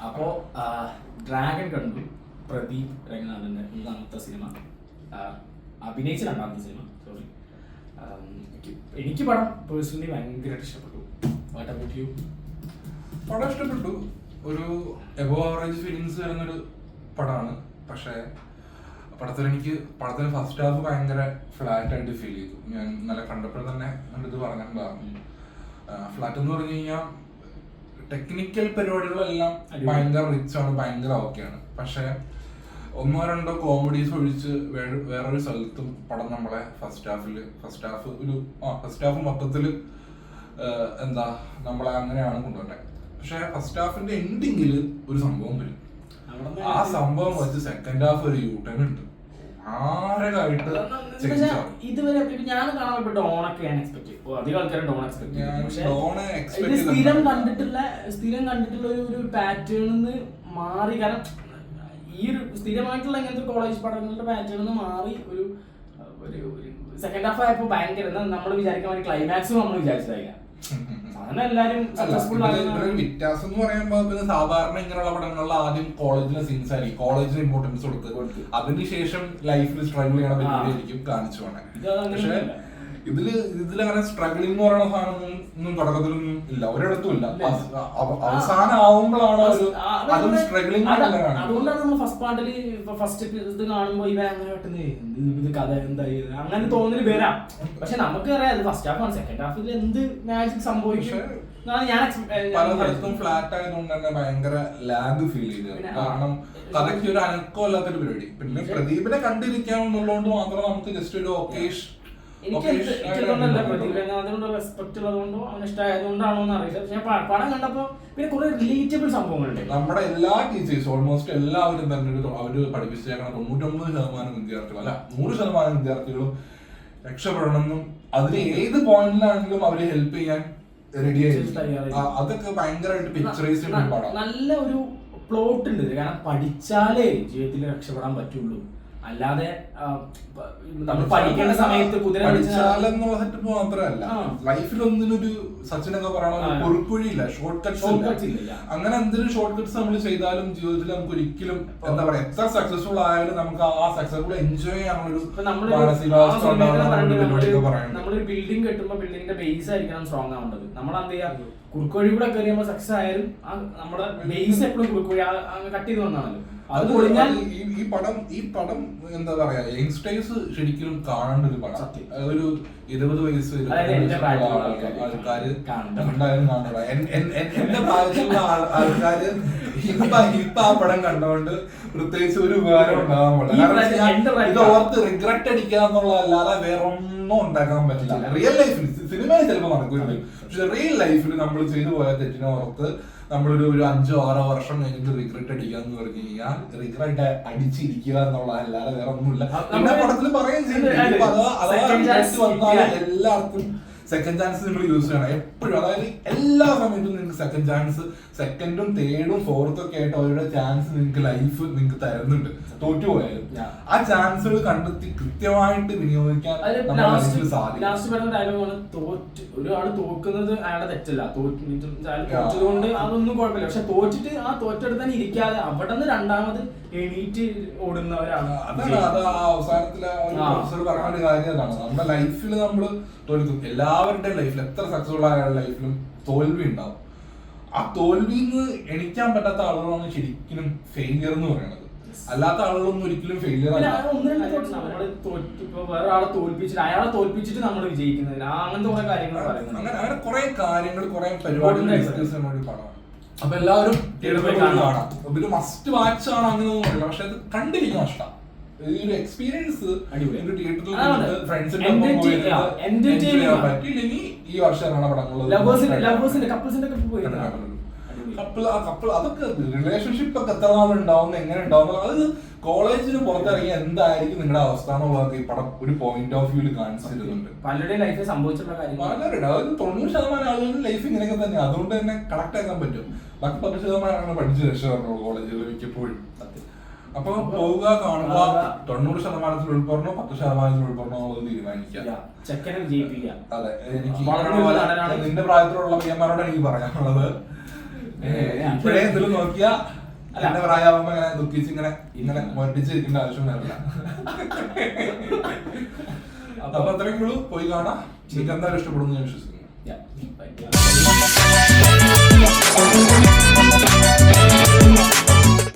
അപ്പോ ഡ്രാഗൺ കണ്ടു, പ്രദീപ് രംഗനാഥന്റെ മൂന്നാമത്തെ സിനിമ, അഭിനയിച്ച രണ്ടാമത്തെ സിനിമ. സോറി, എനിക്ക് പടം പേഴ്സണലി ഭയങ്കരമായിട്ട് ഇഷ്ടപ്പെട്ടു. What about you? പടം ഇഷ്ടപ്പെട്ടു. ഒരു എബോവ് ആവറേജ് ഫീലിങ്സ് വരുന്നൊരു പടമാണ്. പക്ഷേ പടത്തിന് ഫസ്റ്റ് ഹാഫ് ഭയങ്കര ഫ്ലാറ്റ് ആയിട്ട് ഫീൽ ചെയ്തു. ഞാൻ നല്ല കണ്ടപ്പോൾ തന്നെ ഇത് പറഞ്ഞിട്ടുണ്ടായിരുന്നു. ഫ്ലാറ്റ് എന്ന് പറഞ്ഞു കഴിഞ്ഞാൽ ടെക്നിക്കൽ പരിപാടികളെല്ലാം ഭയങ്കര റിച്ച് ആണ്, ഭയങ്കര ഓക്കെയാണ്. പക്ഷെ ഒന്നോ രണ്ടോ കോമഡീസ് ഒഴിച്ച് വേറൊരു സ്ഥലത്തും പടം നമ്മളെ ഫസ്റ്റ് ഹാഫ് മൊത്തത്തിൽ എന്താ നമ്മളെ അങ്ങനെയാണ് കൊണ്ടുവരുന്നത്. പക്ഷെ ഫസ്റ്റ് ഹാഫിന്റെ എൻഡിങ്ങിൽ ഒരു സംഭവം വരും. ആ സംഭവം വെച്ച് സെക്കൻഡ് ഹാഫ് ഒരു യൂട്ടേൺ ഉണ്ട്. ഇതുവരെ ഞാൻ കാണാൻ ഡോണൊക്കെ ഞാൻ എക്സ്പെക്ട് ചെയ്യും. അധികം ആൾക്കാരും ഡോൺ എക്സ്പെക്ട് ചെയ്യും. സ്ഥിരം കണ്ടിട്ടുള്ള ഒരു പാറ്റേണിന്ന് മാറി. കാരണം ഈ ഒരു സ്ഥിരമായിട്ടുള്ള ഇങ്ങനത്തെ കോളേജ് പഠനങ്ങളുടെ പാറ്റേണിന്ന് മാറി ഒരു സെക്കൻഡ് ഹാഫ് ആയപ്പോ ഭയങ്കര നമ്മൾ വിചാരിക്കാൻ വേണ്ടി ക്ലൈമാക്സും നമ്മൾ വിചാരിച്ചതായില്ല. വ്യത്യാസം എന്ന് പറയുമ്പോൾ സാധാരണ ഇങ്ങനെയുള്ള പടങ്ങളിൽ ആദ്യം കോളേജിലെ സീൻസ് ആയിരിക്കും, കോളേജിന് ഇമ്പോർട്ടൻസ് കൊടുത്ത് അതിനുശേഷം ലൈഫിൽ സ്ട്രഗിൾ ചെയ്യണ പരിപാടിയായിരിക്കും കാണിച്ചു പോണേ. പക്ഷെ ഇതിലങ്ങനെ സ്ട്രഗിളിംഗ് എന്ന് പറയുന്ന സാധനം തുടക്കത്തിലൊന്നും ഇല്ല, ഒരിടത്തും ഇല്ല. അവസാനം ആവുമ്പോഴാണ് അതും സ്ട്രഗിളിംഗ്. അതുകൊണ്ടാണ് നമ്മൾ ഫസ്റ്റ് പാർട്ടിൽ ഫസ്റ്റ് ഇത് കാണുമ്പോൾ ഇവ അങ്ങനെ ഇത് കഥ എന്തായി അങ്ങനെ തോന്നല് വരാം. പക്ഷെ നമുക്ക് അറിയാം ഫസ്റ്റ് ഹാഫ് ആണ്. സെക്കൻഡ് ഹാഫിൽ എന്ത് മാജിക് സംഭവിക്കും പലയിടത്തും ഫ്ലാറ്റ് ആയതുകൊണ്ട് തന്നെ ഭയങ്കര ലാഗ് ഫീൽ ചെയ്തു. കാരണം കഥയ്ക്ക് ഒരു അനക്കമില്ലാത്തൊരു പരിപാടി. പിന്നെ പ്രദീപിനെ കണ്ടിരിക്കാൻ എന്നുള്ളതുകൊണ്ട് മാത്രം നമുക്ക് ജസ്റ്റ് ഒരു ഒക്കേഷ് റെസ്പെക്ട് ഉള്ളതുകൊണ്ടോ അവന് ഇഷ്ടമായതുകൊണ്ടാണോ എന്ന് അറിയില്ല. പക്ഷെ പടം കണ്ടപ്പോ പിന്നെ കുറെ റിലേറ്റബിൾ സംഭവങ്ങളുണ്ട്. നമ്മുടെ എല്ലാ ടീച്ചേഴ്സും ഓൾമോസ്റ്റ് എല്ലാവരും തന്നെ അവര് പഠിപ്പിച്ചേക്കണം 99% വിദ്യാർത്ഥികളും അല്ല 100% വിദ്യാർത്ഥികളും രക്ഷപ്പെടണമെന്നും അതിന് ഏത് പോയിന്റിലാണെങ്കിലും അവര് ഹെൽപ്പ് ചെയ്യാൻ റെഡി ആയിരിക്കും. അതൊക്കെ ഭയങ്കരമായിട്ട് പിക്ചറൈസ് ചെയ്യുന്ന പടം. നല്ല ഒരു പ്ലോട്ട് ഉണ്ട്. കാരണം പഠിച്ചാലേ ജീവിതത്തിൽ രക്ഷപ്പെടാൻ പറ്റുള്ളൂ. അല്ലാതെ നമ്മൾ പഠിക്കേണ്ട സമയത്ത് പഠിച്ചാലെന്നുള്ള സെറ്റപ്പ് മാത്രമല്ല, ലൈഫിൽ ഒന്നിനൊരു സച്ചിനൊക്കെ പറയണ കുറുക്കുഴിയില്ല, ഷോർട്ട് കട്ട്സ് ഇല്ല. അങ്ങനെ എന്തെങ്കിലും ഷോർട്ട് കട്ട്സ് നമ്മൾ ചെയ്താലും ജീവിതത്തിൽ നമുക്ക് ഒരിക്കലും എന്താ പറയാ എത്ര സക്സസ്ഫുൾ ആയാലും നമുക്ക് ആ സക്സസ്ഫുൾ എൻജോയ് ചെയ്യാനുള്ളൊരു മാനസികാവസ്ഥ നമ്മളൊരു ബിൽഡിംഗ് കെട്ടുമ്പോൾ ബിൽഡിങ്ങിന്റെ ബേസ് ആയിരിക്കണം സ്ട്രോങ് ആവേണ്ടത്. നമ്മൾ എന്ത് ചെയ്യാ കുറുക്കുവഴി കൂടെ കയറിയുമ്പോൾ സക്സസ് ആയാലും നമ്മുടെ ബേസ് എപ്പോഴും കുറുക്കുവഴി കട്ട് ചെയ്ത് വന്നാണല്ലോ. ഈ പടം എന്താ പറയാ യങ്സ്റ്റേഴ്സ് ശരിക്കും കാണേണ്ട ഒരു പടം. ഒരു 20 വയസ്സ് ആൾക്കാര് എന്തായാലും കാണുക. എന്റെ പ്രായത്തിലുള്ള ആൾക്കാര് ഇപ്പൊ ആ പടം കണ്ടുകൊണ്ട് പ്രത്യേകിച്ച് ഒരു ഉപകാരം ഉണ്ടാകാൻ പാടില്ല. ഇത് ഓർത്ത് റിഗ്രറ്റ് അടിക്കുക എന്നുള്ളതല്ലാതെ വേറെ ഒന്നും ഉണ്ടാക്കാൻ പറ്റില്ല. റിയൽ ലൈഫിൽ സിനിമയിൽ ചിലപ്പോൾ നടക്കുന്നുണ്ട്, പക്ഷെ റിയൽ ലൈഫിൽ നമ്മൾ ചെയ്തു പോയ തെറ്റിനെ ഓർത്ത് നമ്മളൊരു 5-6 വർഷം കഴിഞ്ഞിട്ട് റിഗ്രറ്റ് അടിക്കുക എന്ന് പറഞ്ഞു കഴിഞ്ഞാൽ റിഗ്രറ്റ് അടിച്ചിരിക്കുക എന്നുള്ളതല്ലാതെ വേറെ ഒന്നുമില്ല. പിന്നെ പടത്തിൽ പറയുകയും ചെയ്യുന്നത് എല്ലാവർക്കും സെക്കൻഡ് ചാൻസ് നിങ്ങൾ യൂസ് ചെയ്യണം എപ്പോഴും. അതായത് എല്ലാ സമയത്തും നിങ്ങൾക്ക് സെക്കൻഡ് ചാൻസ്, സെക്കൻഡും തേർഡും ഫോർത്തും ഒക്കെ ആയിട്ട് അവരുടെ ചാൻസ് നിങ്ങൾക്ക് ലൈഫ് നിങ്ങൾക്ക് തരുന്നുണ്ട്. തോറ്റുപോയാലും ആ ചാൻസുകൾ കണ്ടെത്തി കൃത്യമായിട്ട് വിനിയോഗിക്കാൻ ലാസ്റ്റ് പറഞ്ഞ ഡയലോഗാണ് ഒരാള് തോക്കുന്നത് അയാളുടെ തെറ്റല്ല, തോറ്റതുകൊണ്ട് അതൊന്നും കുഴപ്പമില്ല. പക്ഷെ തോറ്റിട്ട് ആ തോറ്റെടുത്ത് തന്നെ ഇരിക്കാതെ അവിടെ നിന്ന് രണ്ടാമത് എണീറ്റ് ഓടുന്നവരാണ്. അത് ആ അവസാനത്തിലെ പറഞ്ഞ ഒരു കാര്യം അതാണ്. നമ്മുടെ ലൈഫിൽ നമ്മൾ തോൽക്കും. എല്ലാവരുടെയും ലൈഫിൽ എത്ര സക്സസ്ഫുൾ ആയ ലൈഫിലും തോൽവി ഉണ്ടാവും. ആ തോൽവിന്ന് എണിക്കാൻ പറ്റാത്ത ആളുകളാണ് ശരിക്കും ഫെയിലിയർ എന്ന് പറയുന്നത്. അല്ലാത്ത ആളുകളൊന്നും ഒരിക്കലും ഫെയിലിയർ അല്ല. അയാളെ തോൽപ്പിച്ചിട്ട് നമ്മൾ വിജയിക്കുന്നത് അങ്ങനത്തെ കുറെ കാര്യങ്ങൾ അങ്ങനെ കുറെ കാര്യങ്ങൾ കുറെ പരിപാടികൾ ഡിസ്കസ് ചെയ്യുന്ന ഒരു പടമാണ്. അപ്പൊ എല്ലാവരും കാണാം. ഒരു മസ്റ്റ് വാച്ച് ആണ് അങ്ങനെയൊന്നും പറയില്ല, പക്ഷെ അത് കണ്ടിരിക്കുന്ന ഇഷ്ടം. ഈ ഒരു എക്സ്പീരിയൻസ് തിയേറ്ററിൽ ഫ്രണ്ട്സിന്റെ പറ്റിയില്ലെങ്കിൽ ഈ വർഷം പടങ്ങൾ കപ്പിൾ അതൊക്കെ റിലേഷൻഷിപ്പ് ഒക്കെ എത്ര നാളുണ്ടാവുന്ന എങ്ങനെ ഉണ്ടാവുന്ന അത് കോളേജിന് പുറത്തിറങ്ങിയ എന്തായിരിക്കും നിങ്ങളുടെ അവസ്ഥ എന്നുള്ളതൊക്കെ ഈ പടം ഒരു പോയിന്റ് ഓഫ് വ്യൂല് കാണിച്ചിരുന്നുണ്ട്. പലരുടെയും ലൈഫിൽ സംഭവിച്ചിട്ടുള്ള കാര്യം പലരുടെ അതായത് 90% ആളുകളുടെ ലൈഫ് ഇങ്ങനെയൊക്കെ തന്നെ. അതുകൊണ്ട് തന്നെ കണക്ട് ആക്കാൻ പറ്റും. ബാക്കി 10% പഠിച്ച് രക്ഷപ്പെടണുള്ളൂ കോളേജുകൾ മിക്കപ്പോഴും. അപ്പൊ പോവുക, കാണുക, 90% ഉൾപ്പെടണോ 10% ഉൾപ്പെടണോ എന്നുള്ളത് തീരുമാനിക്കാം. അതെ, എനിക്ക് നിന്റെ പ്രായത്തിലുള്ള പയ്യന്മാരോട് എനിക്ക് പറയാനുള്ളത് ഇപ്പോഴേ എന്തെങ്കിലും നോക്കിയാ എന്റെ പ്രായമാകുമ്പോ ഇങ്ങനെ ദുഃഖിച്ച് ഇങ്ങനെ മോട്ടിച്ചിരിക്കേണ്ട ആവശ്യം വരില്ല. അപ്പൊ അത്രയും പോയി കാണാം. നിങ്ങൾക്ക് എന്തായാലും ഇഷ്ടപ്പെടുന്നു ഞാൻ വിശ്വസിക്കുന്നു.